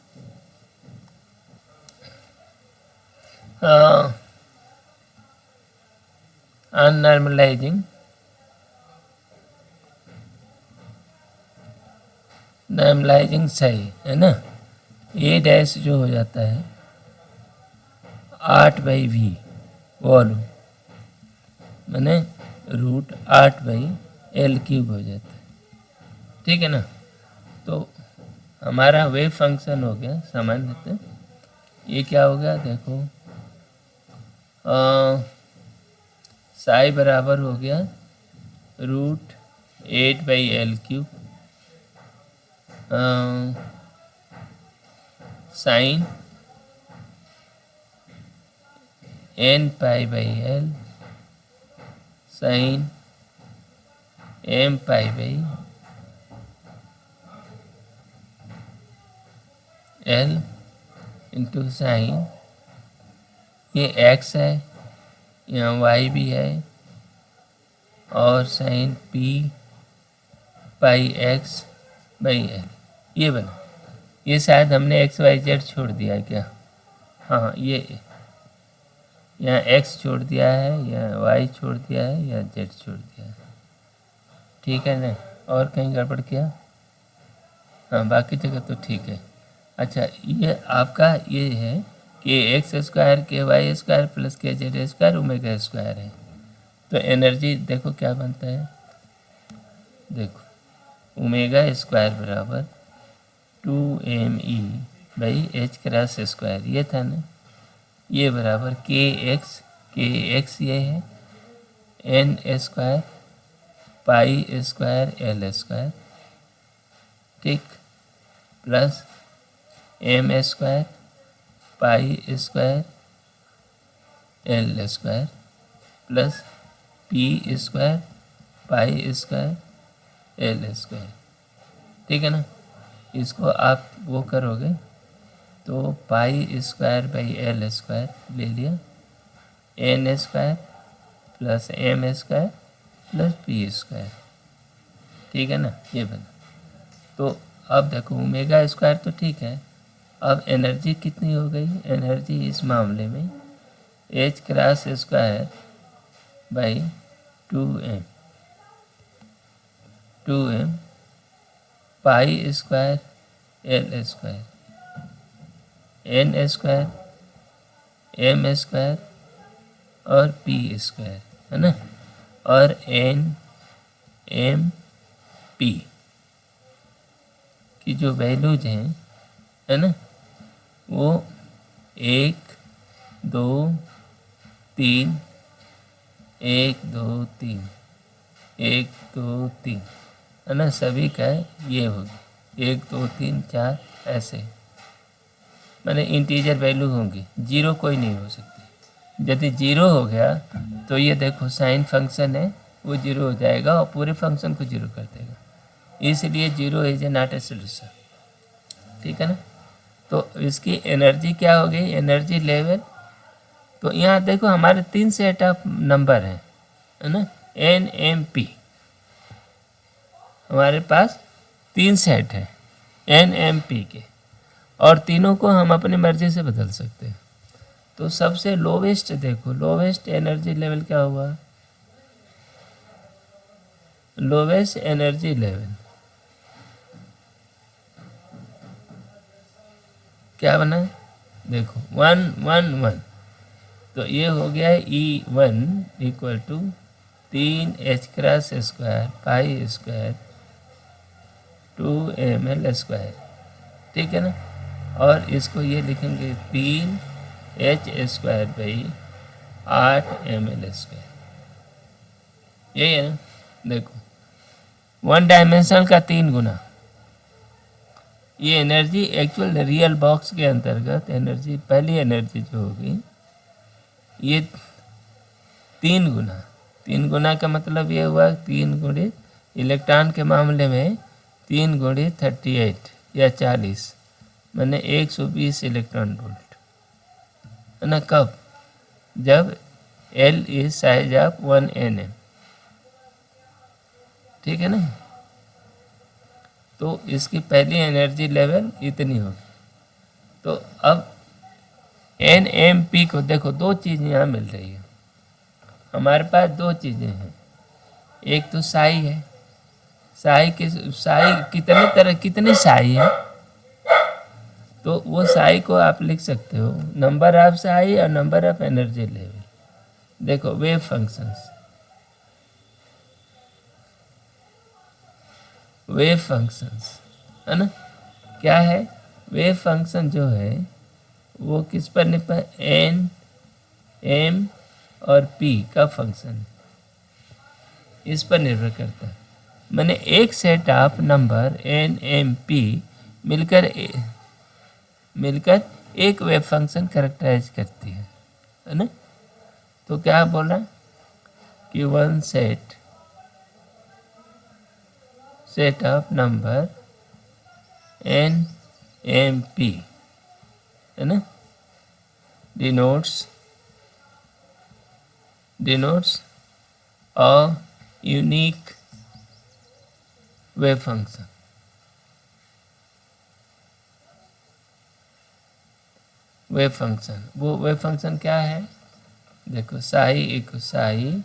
अननॉर्मलाइजिंग नॉर्मलाइजिंग सही है ना। ए डैश जो हो जाता है 8/v वॉल्यूम मैंने √8/L³ हो जाता है, ठीक है ना। तो हमारा वेव फंक्शन हो गया सामान्यतः। ये क्या हो गया देखो, साई बराबर हो गया √8/L³ sine n pi by l sine m pi by l into sine, ये x है, यहाँ y भी है, और sine p pi x by l। ये बना, ये शायद हमने x y z छोड़ दिया है क्या, हाँ ये यहाँ x छोड़ दिया है, या y छोड़ दिया है, या z छोड़ दिया है, ठीक है ना। और कहीं गड़बड़ किया, हाँ बाकी जगह तो ठीक है। अच्छा ये आपका ये है कि x² के y स्क्वायर प्लस के z स्क्वायर ओमेगा स्क्वायर है। तो एनर्जी देखो क्या बनता है, देखो ओमेगा स्क्वायर बराबर 2me/h² ये था ना, ये बराबर kx ये है n² पाई स्क्वायर l², ठीक, plus m² pi square l² plus p² pi square l², ठीक है ना। इसको आप वो करोगे तो π²/l² ले लिया, n² plus m² plus p², ठीक है ना। ये बना। तो अब देखो ओमेगा स्क्वायर तो ठीक है, अब एनर्जी कितनी हो गई, एनर्जी इस मामले में h²/2m π² l², n² m² और p² है ना, और n m p की जो वैल्यूज हैं है ना, वो 1 2 3, 1 2 3, 1 2 3, है ना, सभी का ये होगी 1 2 3 4 ऐसे, माने इंटीजर वैल्यू होंगी, जीरो कोई नहीं हो सकती। यदि जीरो हो गया तो ये देखो साइन फंक्शन है वो जीरो हो जाएगा और पूरे फंक्शन को जीरो कर देगा, इसलिए zero is a not a solution. ठीक है ना। तो इसकी एनर्जी क्या हो गई, एनर्जी लेवल, तो यहाँ देखो हमारे 3 सेट ऑफ नंबर हैं, है ना, एन एम पी, हमारे पास 3 सेट हैं एन एम पी के, और तीनों को हम अपनी मर्जी से बदल सकते हैं। तो सबसे लोवेस्ट देखो, लोवेस्ट एनर्जी लेवल क्या हुआ, लोवेस्ट एनर्जी लेवल क्या बना है, देखो 1 1 1, तो ये हो गया है E1 equal to 3h² pi square 2ml², ठीक है ना। और इसको ये लिखेंगे 3h² बाई 8ml², यही है ना। देखो 1 डायमेंशनल का 3 गुना, ये एनर्जी एक्चुअल रियल बॉक्स के अंतर्गत एनर्जी, पहली एनर्जी जो होगी ये 3 गुना, 3 गुना का मतलब ये हुआ 3 गुणित, इलेक्ट्रॉन के मामले में 3 गुणित 38 या 40, मैंने 120 इलेक्ट्रॉन वोल्ट, है ना। कब, जब L is size of 1 Nm, ठीक है ना। तो इसकी पहली एनर्जी लेवल इतनी होगी। तो अब NMP को देखो, दो चीज़ें यहाँ मिल रही है हमारे पास, दो चीज़ें हैं, एक तो साई है, साई कितने तरह, कितने साई है, तो वो साई को आप लिख सकते हो नंबर ऑफ साई और नंबर ऑफ एनर्जी लेवल। देखो वेव फंक्शंस, वेव फंक्शंस, है ना, क्या है, वेव फंक्शन जो है वो किस पर निर्भर, एन एम और पी का फंक्शन है, इस पर निर्भर करता है। मैंने एक set of number N M P मिलकर एक वेव फंक्शन कैरेक्टराइज करती है ना। तो क्या बोला कि one set of number N M P, है ना, denotes a unique wave function, wave function, वो वेव फंक्शन क्या है, देखो psi equal psi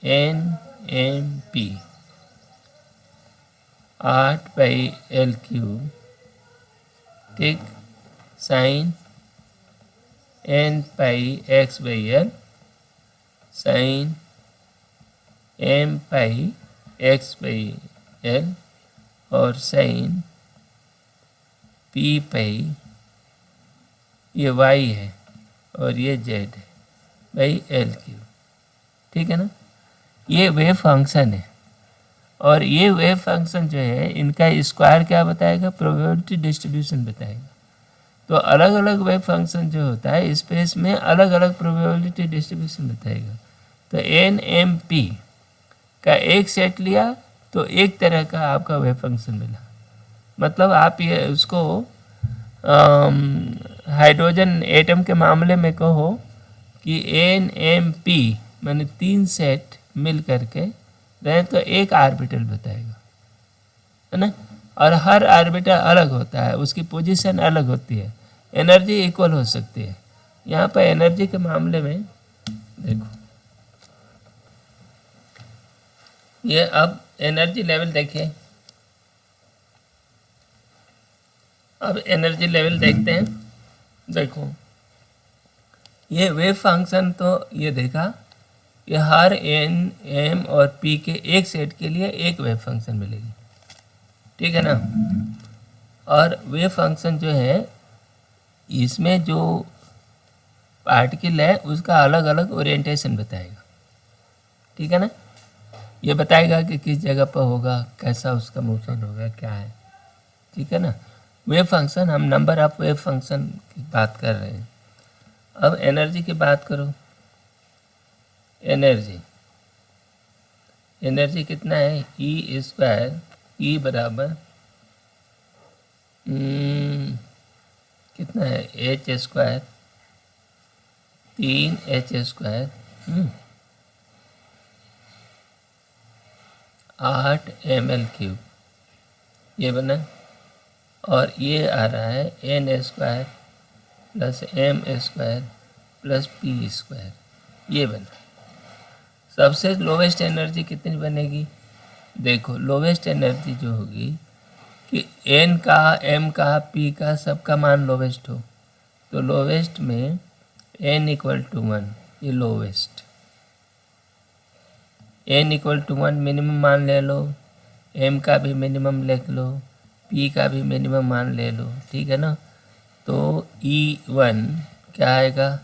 N M P 8/L³, ठीक, sign n πx/L sign m πx/L और साइन p/, ये y है और ये z है बाई L³, ठीक है ना। ये वेव फंक्शन है, और ये वेव फंक्शन जो है इनका स्क्वायर क्या बताएगा, प्रोबेबिलिटी डिस्ट्रीब्यूशन बताएगा। तो अलग अलग वेव फंक्शन जो होता है स्पेस में अलग अलग प्रोबेबिलिटी डिस्ट्रीब्यूशन बताएगा। तो एन एम पी का एक सेट लिया तो एक तरह का आपका वेव फंक्शन मिला, मतलब आप ये उसको हाइड्रोजन एटम के मामले में कहो कि एन एम पी मैंने 3 सेट मिल करके रहे तो एक ऑर्बिटल बताएगा, है ना। और हर ऑर्बिटल अलग होता है, उसकी पोजीशन अलग होती है, एनर्जी इक्वल हो सकती है। यहाँ पर एनर्जी के मामले में देखो, ये अब एनर्जी लेवल देखिए, अब एनर्जी लेवल देखते हैं। देखो ये वेव फंक्शन, तो ये देखा कि हर एन एम और पी के एक सेट के लिए एक वेव फंक्शन मिलेगी, ठीक है ना। और वेव फंक्शन जो है इसमें जो पार्टिकल है उसका अलग अलग ओरिएंटेशन बताएगा, ठीक है ना। ये बताएगा कि किस जगह पर होगा, कैसा उसका मोशन होगा, क्या है, ठीक है ना। वेव फंक्शन, हम नंबर ऑफ वेव फंक्शन की बात कर रहे हैं। अब एनर्जी की बात करो। एनर्जी कितना है, ई स्क्वायर, ई बराबर कितना है, एच स्क्वायर, 3h², 8 ml³ ये बना। और ये आ रहा है n² + m² + p², ये बना। सबसे लोवेस्ट एनर्जी कितनी बनेगी, देखो लोवेस्ट एनर्जी जो होगी कि n का, m का, p का, सबका मान लोवेस्ट हो, तो लोवेस्ट में n = 1, ये लोवेस्ट। n = 1 मिनिमम मान ले लो, m का भी मिनिमम लिख लो, p का भी मिनिमम मान ले लो, ठीक है ना। तो E1 क्या आएगा,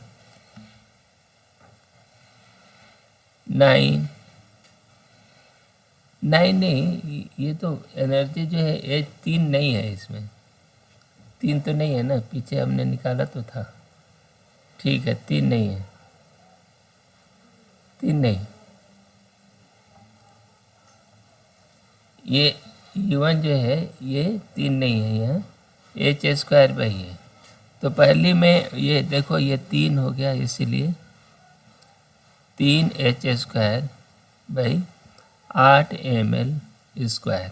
9 नहीं, ये तो एनर्जी जो है ये 3 नहीं है, इसमें 3 तो नहीं है ना, पीछे हमने निकाला तो था, ठीक है 3 नहीं है, 3 नहीं, ये E1 जो है ये 3 नहीं है, यहाँ h² भाई है। तो पहली में ये देखो ये 3 हो गया, इसीलिए 3h² भाई 8 ml²,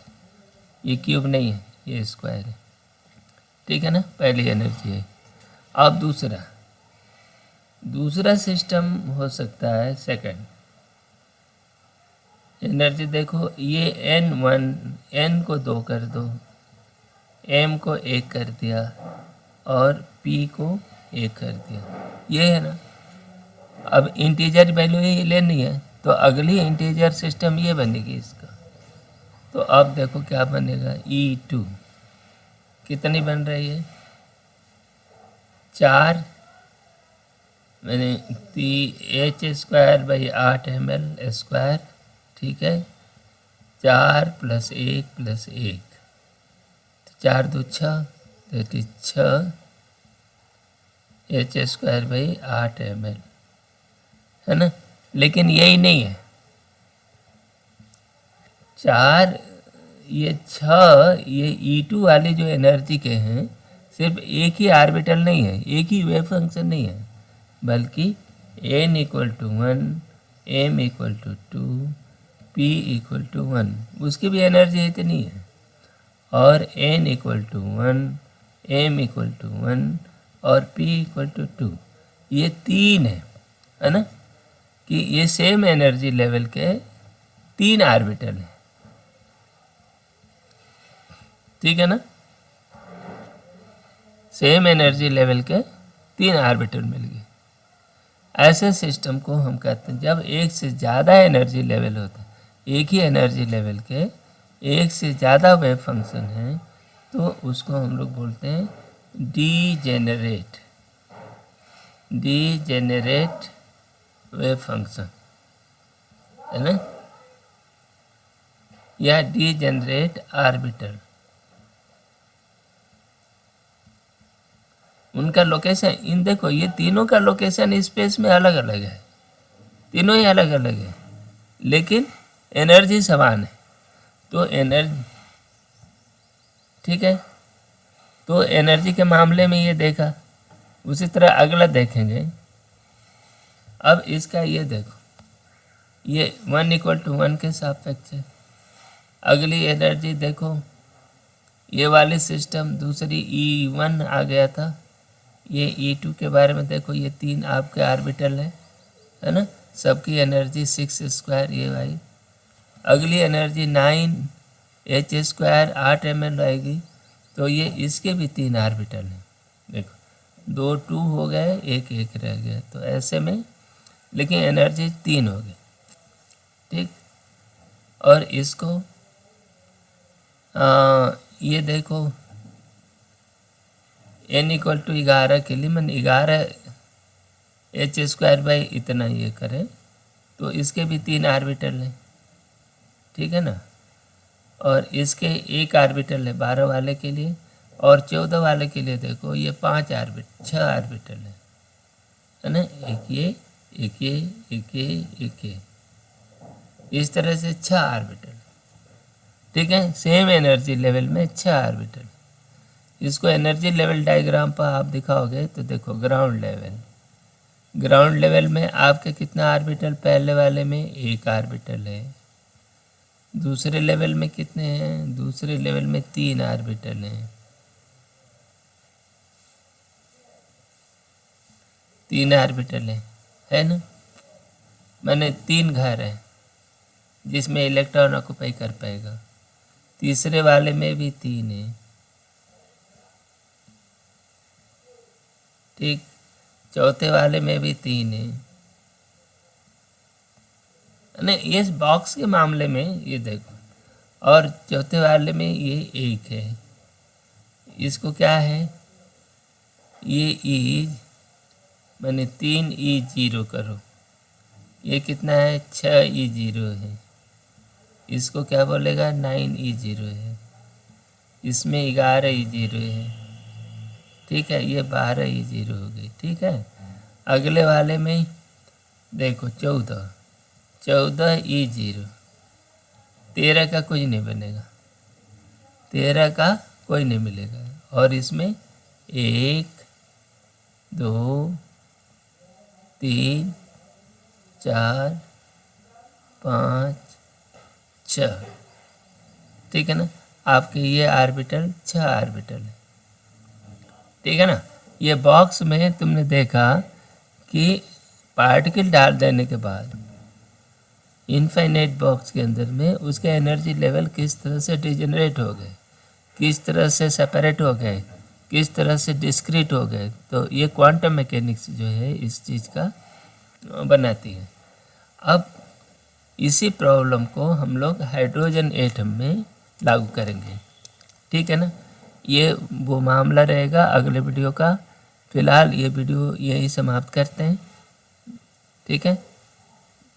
ये क्यूब नहीं है, ये स्क्वायर है, ठीक है ना। पहली एनर्जी है। अब दूसरा सिस्टम हो सकता है सेकंड। एनर्जी देखो, ये n को 2 कर दो, m को 1 कर दिया और p को 1 कर दिया, ये है ना। अब इंटीजर वैल्यू ही लेनी है, तो अगली इंटीजर सिस्टम ये बनेगी इसका। तो अब देखो क्या बनेगा, E2 कितनी बन रही है, 4 मैंने h² / 8 ml², ठीक है। 4 + 1 + 1, 4 2 6, दैट इज 6 h² / 8 ml, है ना। लेकिन यही नहीं है, 4 ये 6 ये E2 वाली जो एनर्जी के हैं, सिर्फ एक ही ऑर्बिटल नहीं है, एक ही वेव फंक्शन नहीं है, बल्कि n = 1, m = 2, p = 1, उसकी भी एनर्जी इतनी है। और n = 1, m = 1 और p = 2, ये 3 है ना, कि ये सेम एनर्जी लेवल के 3 ऑर्बिटल हैं, ठीक है ना। सेम एनर्जी लेवल के 3 ऑर्बिटल मिल गए। ऐसे सिस्टम को हम कहते हैं, जब एक से ज़्यादा एनर्जी लेवल होता है, एक ही एनर्जी लेवल के एक से ज़्यादा वेव फंक्शन हैं, तो उसको हम लोग बोलते हैं डीजेनरेट वेव फंक्शन, है ना, या डीजेनरेट ऑर्बिटल। उनका लोकेशन, इन देखो ये तीनों का लोकेशन स्पेस में अलग अलग है, तीनों ही अलग अलग है, लेकिन एनर्जी समान है। तो एनर्जी, ठीक है, तो एनर्जी के मामले में ये देखा, उसी तरह अगला देखेंगे। अब इसका ये देखो, ये 1 = 1 के सापेक्ष है। अगली एनर्जी देखो, ये वाली सिस्टम दूसरी E1 आ गया था, ये E2 के बारे में देखो, ये 3 आपके ऑर्बिटल है ना, सबकी एनर्जी 6², ये भाई। अगली एनर्जी 9h² 8 ml आएगी, तो ये इसके भी 3 ऑर्बिटल हैं, देखो 2 2 हो गए, 1 1 रह गया, तो ऐसे में, लेकिन एनर्जी 3 हो गई, ठीक। और इसको ये देखो, n = 11 के लिए, मैंने 11 एच स्क्वायर बाई इतना ये करें तो इसके भी 3 ऑर्बिटल हैं, ठीक है ना। और इसके 1 ऑर्बिटल है 12 वाले के लिए, और 14 वाले के लिए देखो ये 6 ऑर्बिटल है ना। एक ये, एक ये, एक ये, एक ये, इस तरह से 6 ऑर्बिटल, ठीक है। सेम एनर्जी लेवल में 6 ऑर्बिटल। इसको एनर्जी लेवल डायग्राम पर आप दिखाओगे तो देखो ग्राउंड लेवल में आपके कितना ऑर्बिटल, पहले वाले में 1 ऑर्बिटल है, दूसरे लेवल में कितने हैं, दूसरे लेवल में 3 ऑर्बिटल हैं, 3 ऑर्बिटल है ना। मैंने 3 घर हैं जिसमें इलेक्ट्रॉन ऑक्यूपाई कर पाएगा। तीसरे वाले में भी 3 है, ठीक। चौथे वाले में भी 3 है ना। ये बॉक्स के मामले में ये देखो, और चौथे वाले में ये 1 है। इसको क्या है, ये ई मैंने 3E0 करो, ये कितना है 6E0 है। इसको क्या बोलेगा 9E0 है। इसमें 11E0 है, ठीक है। ये 12E0 हो गई, ठीक है। अगले वाले में देखो 14E0, 13 का कुछ नहीं बनेगा, 13 का कोई नहीं मिलेगा। और इसमें 1 2 3 4 5 6, ठीक है ना। आपके ये ऑर्बिटल 6 ऑर्बिटल है, ठीक है ना। ये बॉक्स में तुमने देखा कि पार्टिकल डाल देने के बाद इनफाइनाइट बॉक्स के अंदर में उसके एनर्जी लेवल किस तरह से डिजेनरेट हो गए, किस तरह से सेपरेट हो गए, किस तरह से डिस्क्रीट हो गए। तो ये क्वांटम मैकेनिक्स जो है इस चीज़ का बनाती है। अब इसी प्रॉब्लम को हम लोग हाइड्रोजन एटम में लागू करेंगे, ठीक है ना। ये वो मामला रहेगा अगले वीडियो का। फिलहाल ये वीडियो यहीं समाप्त करते हैं, ठीक है।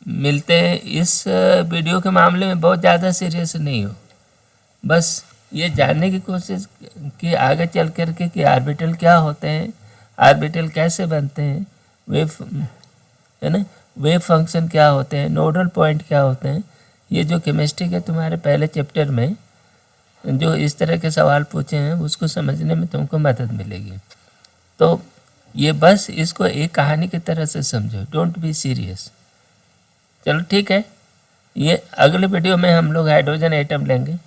मिलते हैं। इस वीडियो के मामले में बहुत ज़्यादा सीरियस नहीं हो, बस ये जानने की कोशिश कि आगे चल कर के कि ऑर्बिटल क्या होते हैं, ऑर्बिटल कैसे बनते हैं, वेव है ना, वेव फंक्शन क्या होते हैं, नोडल पॉइंट क्या होते हैं। ये जो केमिस्ट्री के तुम्हारे पहले चैप्टर में जो इस तरह के सवाल पूछे हैं उसको समझने में तुमको मदद मिलेगी। तो ये बस इसको एक कहानी की तरह से समझो, डोंट बी सीरियस। चलो ठीक है, ये अगले वीडियो में हम लोग हाइड्रोजन एटम लेंगे।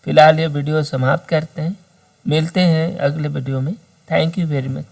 फिलहाल ये वीडियो समाप्त करते हैं, मिलते हैं अगले वीडियो में। Thank you very much.